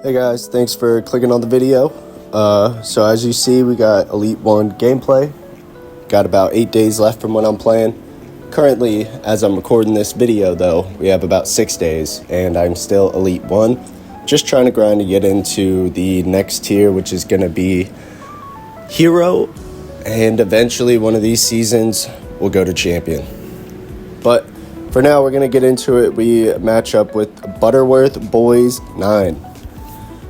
Hey guys, thanks for clicking on the video. So as you see, we got Elite 1 gameplay. Got about 8 days left from when I'm playing. Currently, as I'm recording this video though, we have about 6 days and I'm still Elite 1. Just trying to grind to get into the next tier, which is going to be Hero. And eventually one of these seasons, we'll go to Champion. But for now, we're going to get into it. We match up with Butterworth Boys 9.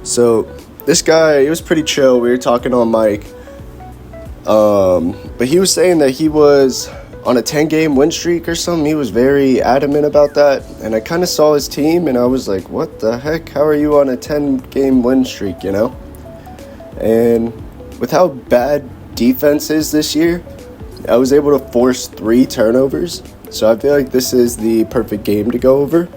So this guy, he was pretty chill. We were talking on mic, but he was saying that he was on a 10-game win streak or something. He was very adamant about that, and I kind of saw his team, and I was like, what the heck? How are you on a 10-game win streak, you know? And with how bad defense is this year, I was able to force 3 turnovers, so I feel like this is the perfect game to go over.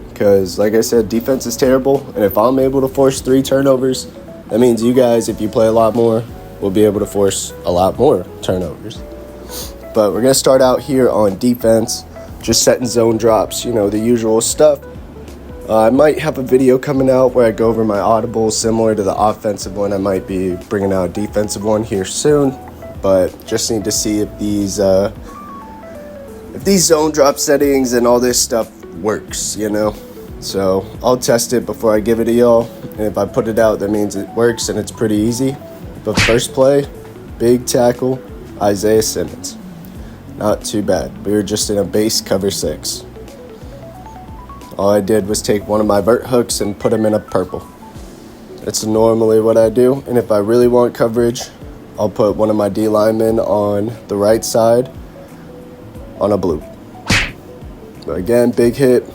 Because, like I said, defense is terrible, and if I'm able to force 3 turnovers, that means you guys, if you play a lot more, will be able to force a lot more turnovers. But we're going to start out here on defense, just setting zone drops, you know, the usual stuff. I might have a video coming out where I go over my audibles, similar to the offensive one. I might be bringing out a defensive one here soon, but just need to see if these zone drop settings and all this stuff works, you know. So I'll test it before I give it to y'all, and if I put it out, that means it works and it's pretty easy. But first play, big tackle, Isaiah Simmons. Not too bad. We were just in a base cover 6. All I did was take one of my vert hooks and put him in a purple. That's normally what I do, and if I really want coverage, I'll put one of my D linemen on the right side on a blue. But again, big hit.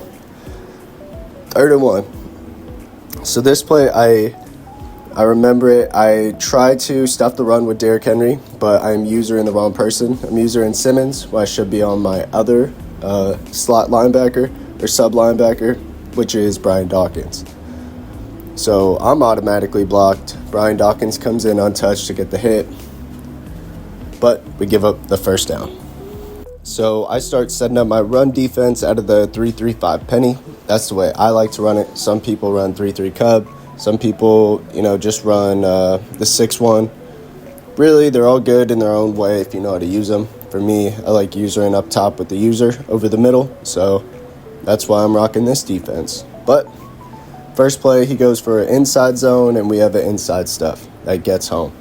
3rd and 1. So this play, I remember it. I tried to stop the run with Derrick Henry, but I'm using the wrong person. I'm using Simmons, who I should be on my other slot linebacker or sub linebacker, which is Brian Dawkins. So I'm automatically blocked. Brian Dawkins comes in untouched to get the hit, but we give up the first down. So I start setting up my run defense out of the 3-3-5 penny. That's the way I like to run it. Some people run 3-3 cub. Some people, you know, just run the 6-1. Really, they're all good in their own way if you know how to use them. For me, I like using up top with the user over the middle. So that's why I'm rocking this defense. But first play, he goes for an inside zone, and we have an inside stuff that gets home.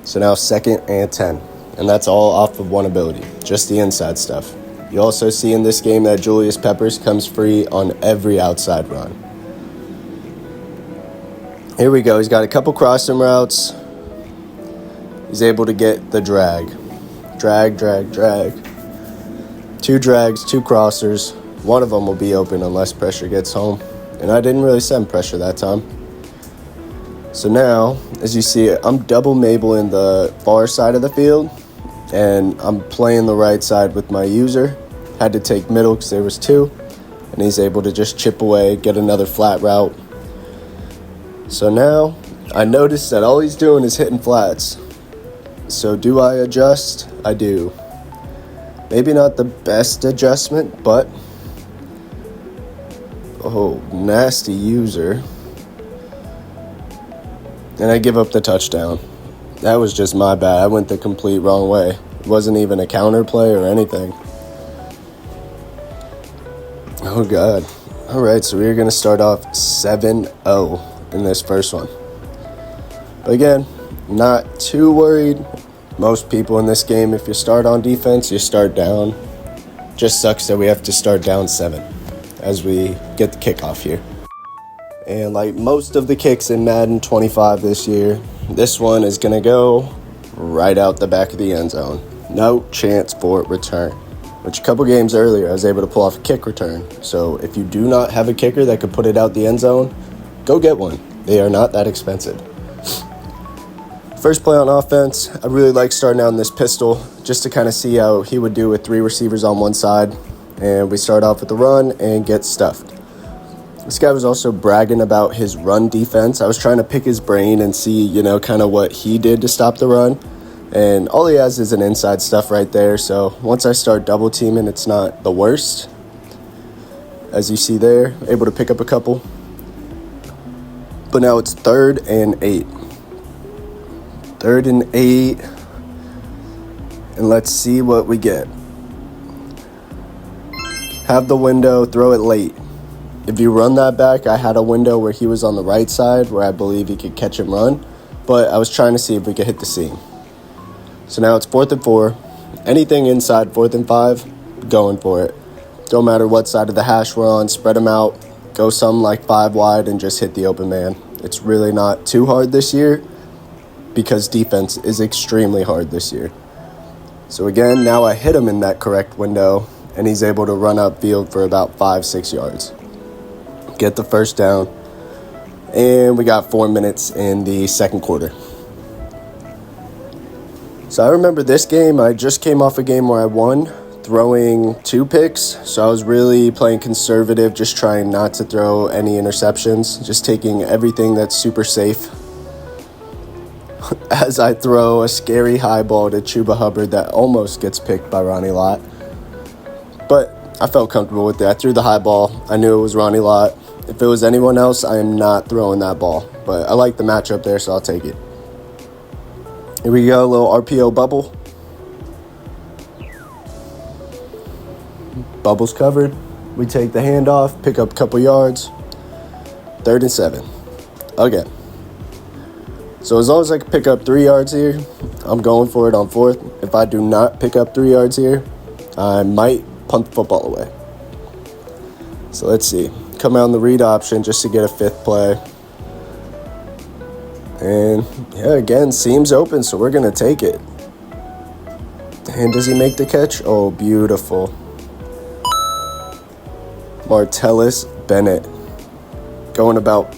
So now 2nd and 10. And that's all off of one ability, just the inside stuff. You also see in this game that Julius Peppers comes free on every outside run. Here we go. He's got a couple crossing routes. He's able to get the drag. Drag. 2 drags, 2 crossers. One of them will be open unless pressure gets home. And I didn't really send pressure that time. So now, as you see, I'm double Mabel-ing the far side of the field. And I'm playing the right side with my user. Had to take middle because there was 2. And he's able to just chip away, get another flat route. So now, I noticed that all he's doing is hitting flats. So do I adjust? I do. Maybe not the best adjustment, but... oh, nasty user. And I give up the touchdown. That was just my bad. I went the complete wrong way. It wasn't even a counter play or anything. Oh, God. All right, so we're going to start off 7-0 in this first one. But again, not too worried. Most people in this game, if you start on defense, you start down. Just sucks that we have to start down 7 as we get the kickoff here. And like most of the kicks in Madden 25 this year, this one is going to go right out the back of the end zone. No chance for return. Which a couple games earlier, I was able to pull off a kick return. So if you do not have a kicker that could put it out the end zone, go get one. They are not that expensive. First play on offense, I really like starting out in this pistol just to kind of see how he would do with 3 receivers on one side. And we start off with the run and get stuffed. This guy was also bragging about his run defense. I was trying to pick his brain and see, you know, kind of what he did to stop the run. And all he has is an inside stuff right there. So once I start double teaming, it's not the worst. As you see there, able to pick up a couple. But now it's 3rd and 8. 3rd and 8. And let's see what we get. Have the window, throw it late. If you run that back, I had a window where he was on the right side where I believe he could catch and run. But I was trying to see if we could hit the seam. So now it's 4th and 4. Anything inside 4th and 5, going for it. Don't matter what side of the hash we're on, spread them out. Go some like 5 wide and just hit the open man. It's really not too hard this year because defense is extremely hard this year. So again, now I hit him in that correct window and he's able to run upfield for about 5-6 yards. Get the first down. And we got 4 minutes in the second quarter. So I remember this game, I just came off a game where I won, throwing 2 picks. So I was really playing conservative, just trying not to throw any interceptions, just taking everything that's super safe. As I throw a scary high ball to Chuba Hubbard that almost gets picked by Ronnie Lott. But I felt comfortable with it. I threw the high ball. I knew it was Ronnie Lott. If it was anyone else, I am not throwing that ball. But I like the matchup there, so I'll take it. Here we go, a little RPO bubble. Bubble's covered. We take the handoff, pick up a couple yards. 3rd and 7. Again. So as long as I can pick up 3 yards here, I'm going for it on 4th. If I do not pick up 3 yards here, I might punt the football away. So let's see. Come out on the read option just to get a 5th play. And yeah, again, seam's open, so we're going to take it. And does he make the catch? Oh, beautiful. Martellus Bennett going about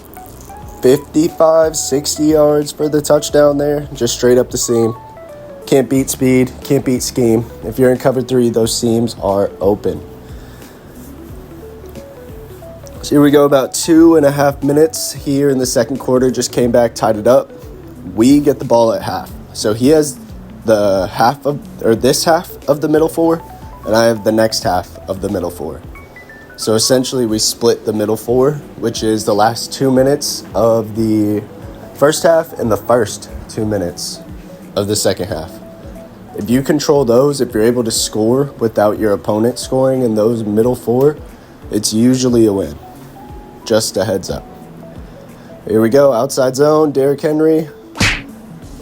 55, 60 yards for the touchdown there. Just straight up the seam. Can't beat speed, can't beat scheme. If you're in cover 3, those seams are open. So here we go, about 2.5 minutes here in the second quarter. Just came back, tied it up. We get the ball at half. So he has the this half of the middle 4, and I have the next half of the middle 4. So essentially we split the middle 4, which is the last 2 minutes of the first half and the first 2 minutes of the second half. If you control those, if you're able to score without your opponent scoring in those middle 4, it's usually a win. Just a heads up. Here we go, outside zone, Derrick Henry.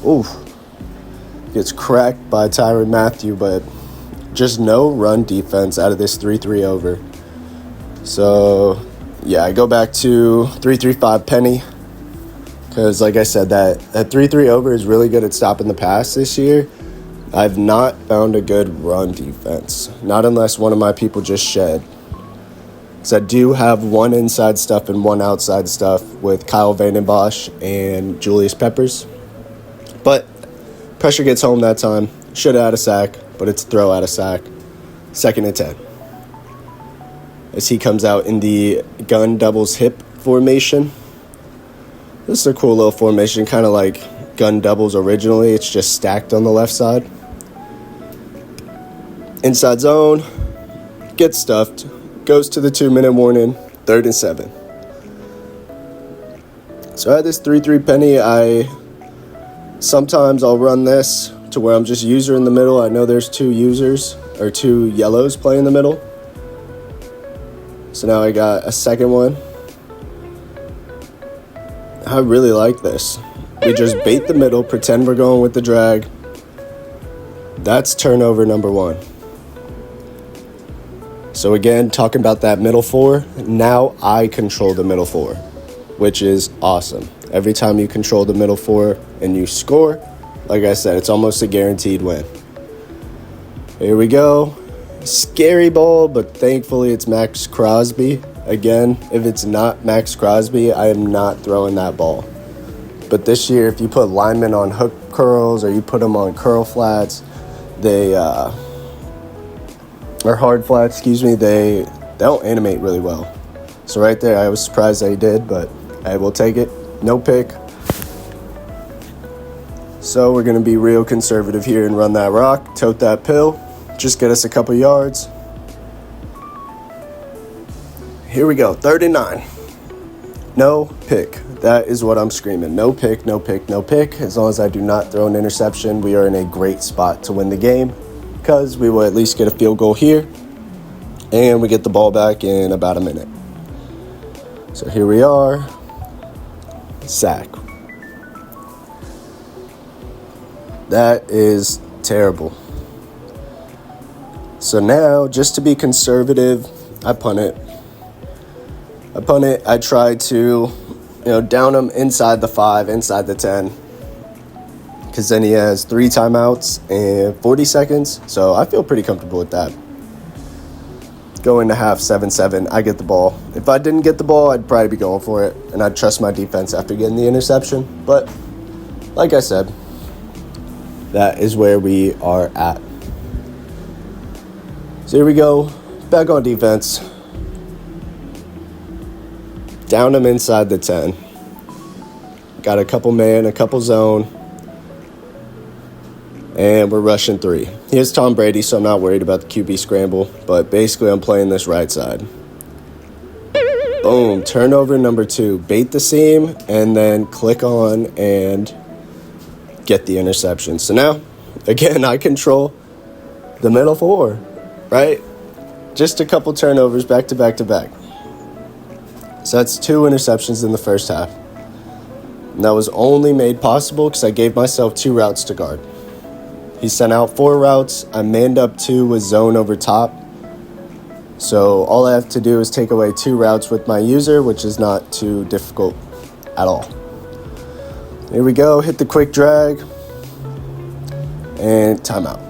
Oof. Gets cracked by Tyrann Mathieu, but just no run defense out of this 3-3 over. So, yeah, I go back to 3-3-5 penny. Because, like I said, that 3-3 over is really good at stopping the pass this year. I've not found a good run defense. Not unless one of my people just shed. So I do have one inside stuff and one outside stuff with Kyle Vandenbosch and Julius Peppers. But pressure gets home that time. Should have had a sack, but it's a throw out of sack. 2nd and 10. As he comes out in the gun doubles hip formation. This is a cool little formation, kind of like gun doubles originally. It's just stacked on the left side. Inside zone. Gets stuffed. Goes to the 2-minute warning, 3rd and 7. So I had this 3-3 penny. Sometimes I'll run this to where I'm just user in the middle. I know there's 2 users or 2 yellows play in the middle. So now I got a second one. I really like this. We just bait the middle, pretend we're going with the drag. That's turnover number 1. So again, talking about that middle 4, now I control the middle 4, which is awesome. Every time you control the middle 4 and you score, like I said, it's almost a guaranteed win. Here we go. Scary ball, but thankfully it's Max Crosby. Again, if it's not Max Crosby, I am not throwing that ball. But this year, if you put linemen on hook curls or you put them on curl flats, or hard flats, they don't animate really well. So right there, I was surprised that he did, but I will take it. No pick. So we're going to be real conservative here and run that rock, tote that pill, just get us a couple yards. Here we go, 3rd and 9. No pick. That is what I'm screaming. No pick, no pick, no pick. As long as I do not throw an interception, we are in a great spot to win the game because we will at least get a field goal here and we get the ball back in about a minute. So here we are. Sack. That is terrible. So now, just to be conservative, I punt it. I try to, down him inside the 5, inside the 10. Because then he has 3 timeouts and 40 seconds. So I feel pretty comfortable with that. Going to half 7-7, I get the ball. If I didn't get the ball, I'd probably be going for it. And I'd trust my defense after getting the interception. But, like I said, that is where we are at. So here we go. Back on defense. Down him inside the 10. Got a couple man, a couple zone. And we're rushing 3. He has Tom Brady, so I'm not worried about the QB scramble. But basically, I'm playing this right side. Boom. Turnover number 2. Bait the seam, and then click on and get the interception. So now, again, I control the middle 4, right? Just a couple turnovers back to back to back. So that's 2 interceptions in the first half. And that was only made possible because I gave myself 2 routes to guard. He sent out 4 routes. I manned up 2 with zone over top. So all I have to do is take away 2 routes with my user, which is not too difficult at all. Here we go. Hit the quick drag. And timeout.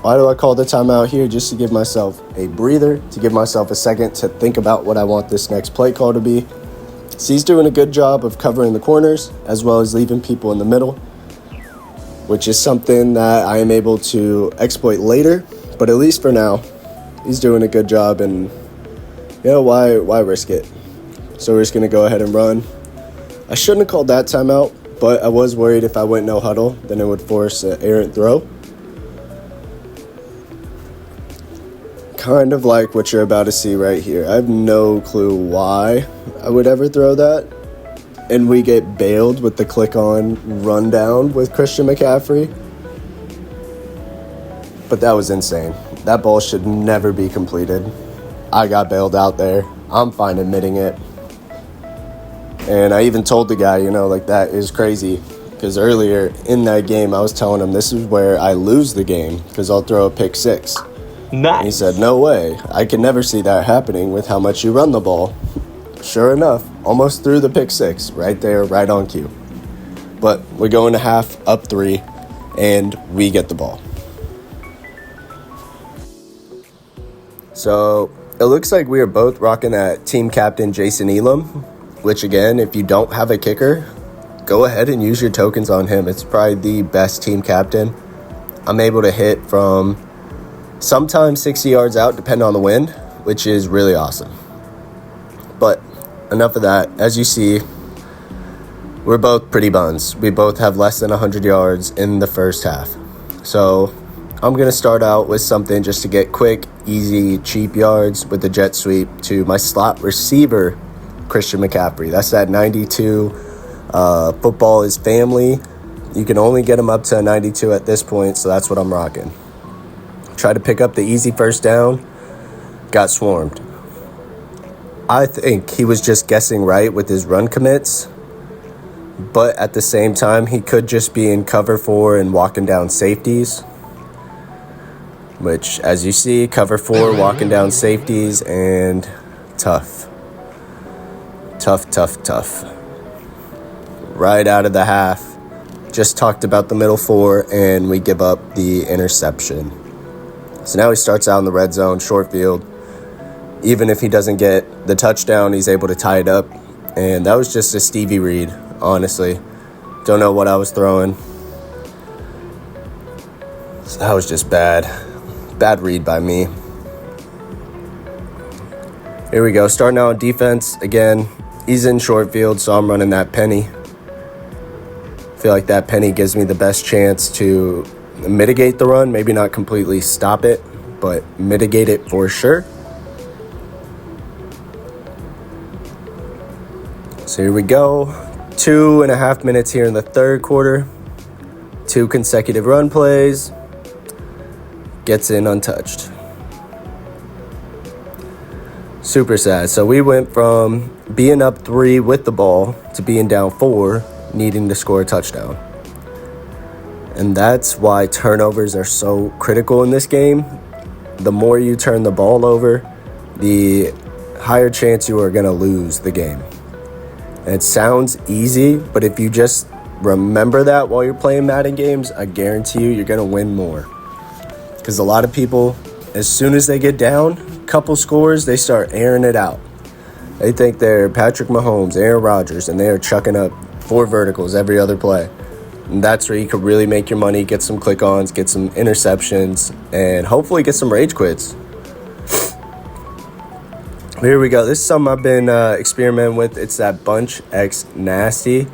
Why do I call the timeout here? Just to give myself a breather, to give myself a second to think about what I want this next play call to be. So he's doing a good job of covering the corners as well as leaving people in the middle, which is something that I am able to exploit later. But at least for now, he's doing a good job, and why risk it? So we're just going to go ahead and run. I shouldn't have called that timeout, but I was worried if I went no huddle, then it would force an errant throw. Kind of like what you're about to see right here. I have no clue why I would ever throw that. And we get bailed with the click-on rundown with Christian McCaffrey. But that was insane. That ball should never be completed. I got bailed out there. I'm fine admitting it. And I even told the guy, that is crazy. Because earlier in that game, I was telling him this is where I lose the game because I'll throw a pick 6. Nice. And he said, no way. I can never see that happening with how much you run the ball. Sure enough, almost threw the pick 6 right there, right on cue. But we're going to half, up 3, and we get the ball. So it looks like we are both rocking that team captain Jason Elam, which again, if you don't have a kicker, go ahead and use your tokens on him. It's probably the best team captain. I'm able to hit from sometimes 60 yards out, depending on the wind, which is really awesome. But enough of that. As you see, we're both pretty buns. We both have less than 100 yards in the first half. So I'm going to start out with something just to get quick, easy, cheap yards with the jet sweep to my slot receiver, Christian McCaffrey. That's that 92. Football is family. You can only get him up to a 92 at this point, so that's what I'm rocking. Tried to pick up the easy first down, got swarmed. I think he was just guessing right with his run commits, but at the same time, he could just be in cover 4 and walking down safeties, which, as you see, cover 4, walking down safeties, and tough. Tough. Right out of the half. Just talked about the middle 4, and we give up the interception. So now he starts out in the red zone, short field. Even if he doesn't get the touchdown, he's able to tie it up. And that was just a Stevie read, honestly. Don't know what I was throwing. So that was just bad. Bad read by me. Here we go. Starting out on defense. Again, he's in short field, so I'm running that penny. I feel like that penny gives me the best chance to mitigate the run. Maybe not completely stop it, but mitigate it for sure. So here we go. 2.5 minutes here in the third quarter. 2 consecutive run plays. Gets in untouched. Super sad. So we went from being up 3 with the ball to being down 4, needing to score a touchdown. And that's why turnovers are so critical in this game. The more you turn the ball over, the higher chance you are going to lose the game. And it sounds easy, but if you just remember that while you're playing Madden games, I guarantee you're going to win more. Because a lot of people, as soon as they get down, couple scores, they start airing it out. They think they're Patrick Mahomes, Aaron Rodgers, and they are chucking up 4 verticals every other play. And that's where you could really make your money, get some click-ons, get some interceptions, and hopefully get some rage quits. Here we go. This is something I've been experimenting with. It's that bunch X nasty.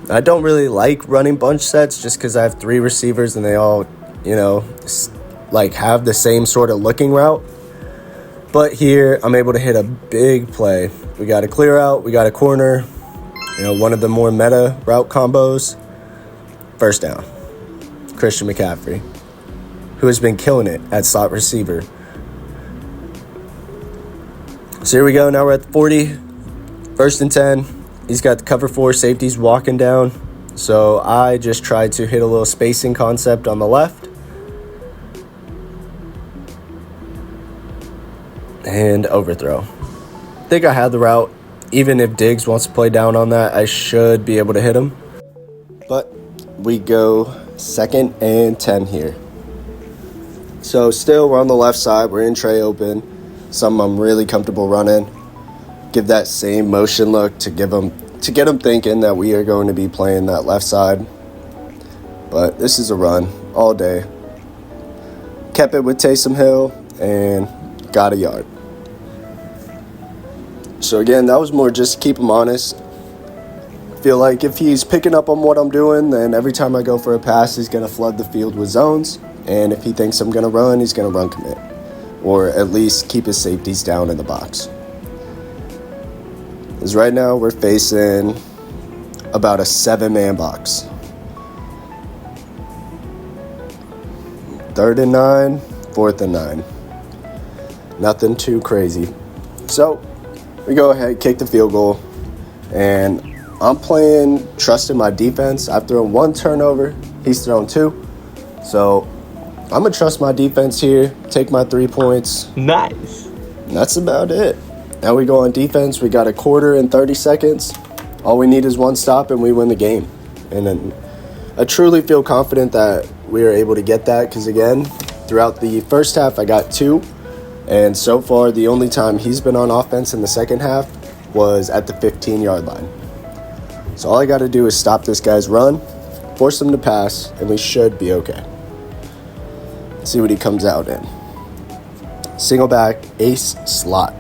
I don't really like running bunch sets just because I have 3 receivers and they all, have the same sort of looking route. But here, I'm able to hit a big play. We got a clear out. We got a corner. One of the more meta route combos. First down. Christian McCaffrey, who has been killing it at slot receiver. So here we go. Now we're at 40. 1st and 10. He's got the cover 4 safeties walking down. So I just tried to hit a little spacing concept on the left. And overthrow. I think I had the route. Even if Diggs wants to play down on that, I should be able to hit him. But we go 2nd and 10 here. So still, we're on the left side. We're in tray open. Something I'm really comfortable running. Give that same motion look to get them thinking that we are going to be playing that left side. But this is a run all day. Kept it with Taysom Hill and got a yard. So again, that was more just to keep him honest. I feel like if he's picking up on what I'm doing, then every time I go for a pass, he's going to flood the field with zones. And if he thinks I'm going to run, he's going to run commit. Or at least keep his safeties down in the box. Because right now we're facing about a 7-man box. 3rd and 9, 4th and 9. Nothing too crazy. So we go ahead, kick the field goal. And I'm trusting my defense. I've thrown 1 turnover. He's thrown 2. So I'm going to trust my defense here, take my 3 points. Nice. And that's about it. Now we go on defense. We got a quarter and 30 seconds. All we need is 1 stop and we win the game. And then I truly feel confident that we are able to get that because, again, throughout the first half, I got 2. And so far, the only time he's been on offense in the second half was at the 15-yard line. So all I got to do is stop this guy's run, force him to pass, and we should be okay. Let's see what he comes out in. Single back, ace slot.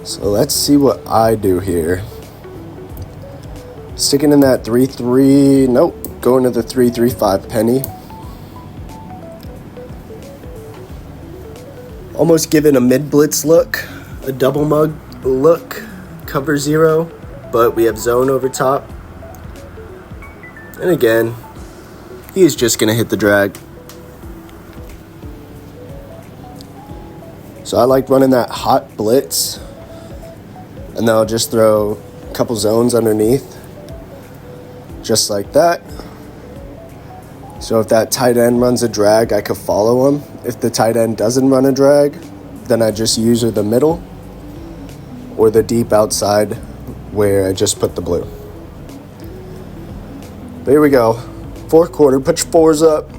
So let's see what I do here. Sticking in that 3-3, nope, going to the 3-3-5 penny. Almost giving a mid-blitz look, a double mug look, cover 0, but we have zone over top. And again, he is just going to hit the drag. So I like running that hot blitz, and then I'll just throw a couple zones underneath, just like that. So if that tight end runs a drag, I could follow him. If the tight end doesn't run a drag, then I just use the middle or the deep outside where I just put the blue. There we go. 4th quarter, put your 4s up.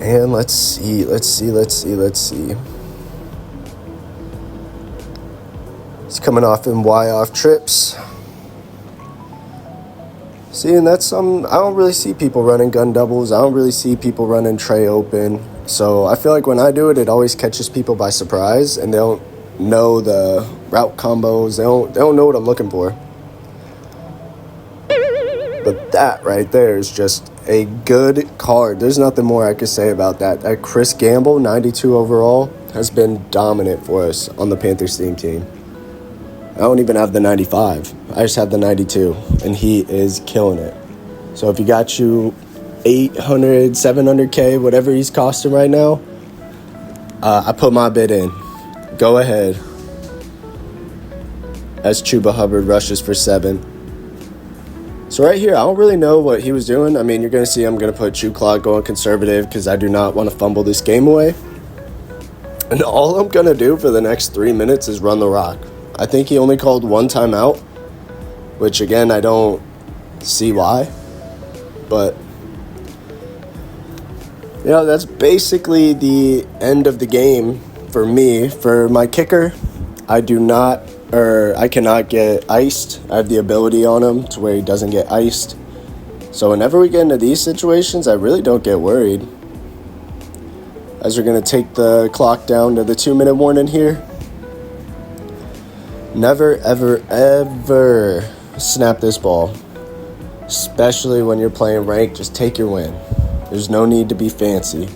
And let's see. He's coming off in Y-off trips. See, and that's something, I don't really see people running gun doubles. I don't really see people running tray open. So I feel like when I do it, it always catches people by surprise, and they don't know the route combos. They don't know what I'm looking for. But that right there is just a good card. There's nothing more I could say about that. That Chris Gamble, 92 overall. has been dominant for us on the Panthers team. I don't even have the 95. I just have the 92, and he is killing it. So if you got you 800, 700K, whatever he's costing right now, I put my bid in. Go ahead. As Chuba Hubbard rushes for 7. So right here, I don't really know what he was doing. I mean, you're going to see I'm going to put Chew Clock going conservative because I do not want to fumble this game away. And all I'm going to do for the next 3 minutes is run the rock. I think he only called one timeout, which, again, I don't see why. But, you know, that's basically the end of the game for me. For my kicker, I cannot get iced. I have the ability on him to where he doesn't get iced. So whenever we get into these situations, I really don't get worried. As we're going to take the clock down to the 2-minute warning here. Never, ever, ever snap this ball. Especially when you're playing ranked, just take your win. There's no need to be fancy.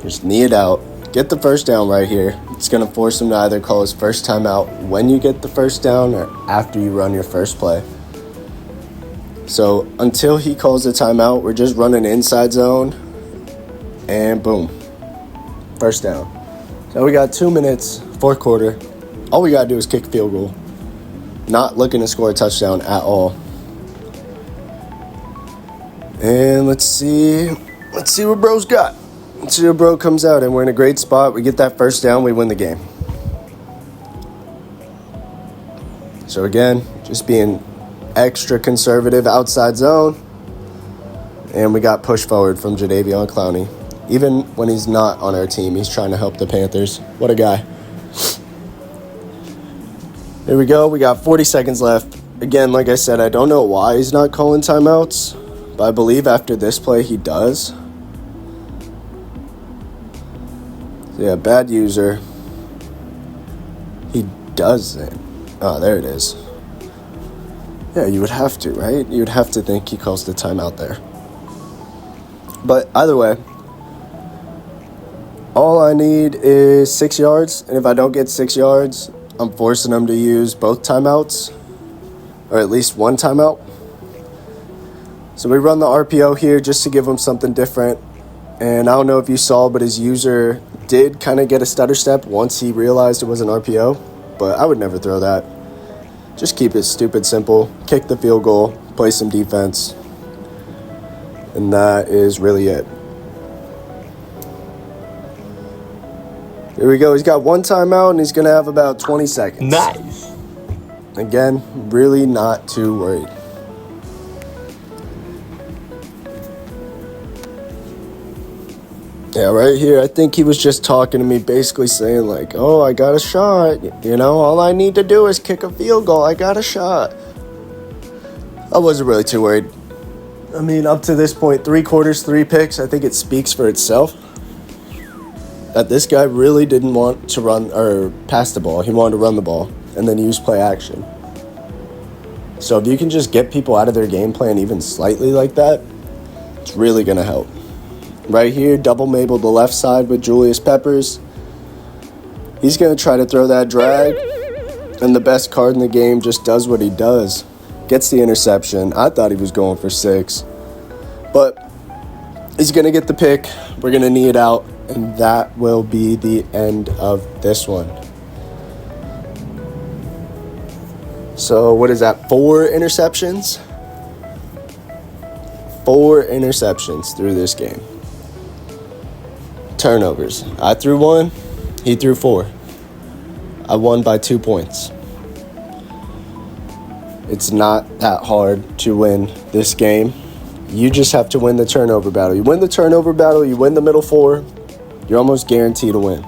Just knee it out. Get the first down right here. It's going to force him to either call his first timeout when you get the first down or after you run your first play. So until he calls the timeout, we're just running inside zone. And boom. First down. So we got 2 minutes, fourth quarter. All we got to do is kick a field goal. Not looking to score a touchdown at all. And let's see what bro's got. Let's see what bro comes out, and we're in a great spot. We get that first down, we win the game. So again, just being extra conservative outside zone. And we got push forward from Jadeveon Clowney. Even when he's not on our team, he's trying to help the Panthers. What a guy. Here we go. We got 40 seconds left. Again, like I said, I don't know why he's not calling timeouts, but I believe after this play he does. So yeah, bad user. He doesn't. Oh, there it is. Yeah, you would have to, right? You would have to think he calls the timeout there. But either way, all I need is 6 yards, and if I don't get 6 yards, I'm forcing them to use both timeouts, or at least one timeout. So we run the RPO here just to give him something different. And I don't know if you saw, but his user did kind of get a stutter step once he realized it was an RPO. But I would never throw that. Just keep it stupid simple. Kick the field goal, play some defense. And that is really it. Here we go. He's got one timeout, and he's going to have about 20 seconds. Nice. Again, really not too worried. Yeah, right here, I think he was just talking to me, basically saying, like, oh, I got a shot. You know, all I need to do is kick a field goal. I got a shot. I wasn't really too worried. I mean, up to this point, 3 quarters, 3 picks, I think it speaks for itself. That this guy really didn't want to run or pass the ball. He wanted to run the ball and then use play action. So if you can just get people out of their game plan even slightly like that, it's really going to help. Right here, double Mabel the left side with Julius Peppers. He's going to try to throw that drag, and the best card in the game just does what he does. Gets the interception. I thought he was going for 6. But he's going to get the pick. We're going to knee it out. And that will be the end of this one. So what is that, 4 interceptions? 4 interceptions through this game. Turnovers. I threw 1, he threw 4. I won by 2 points. It's not that hard to win this game. You just have to win the turnover battle. You win the turnover battle, you win the middle 4. You're almost guaranteed to win.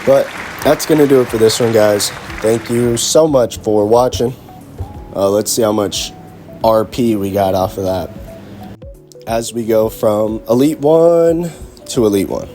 But that's going to do it for this one, guys. Thank you so much for watching. Let's see how much RP we got off of that as we go from Elite 1 to Elite 1.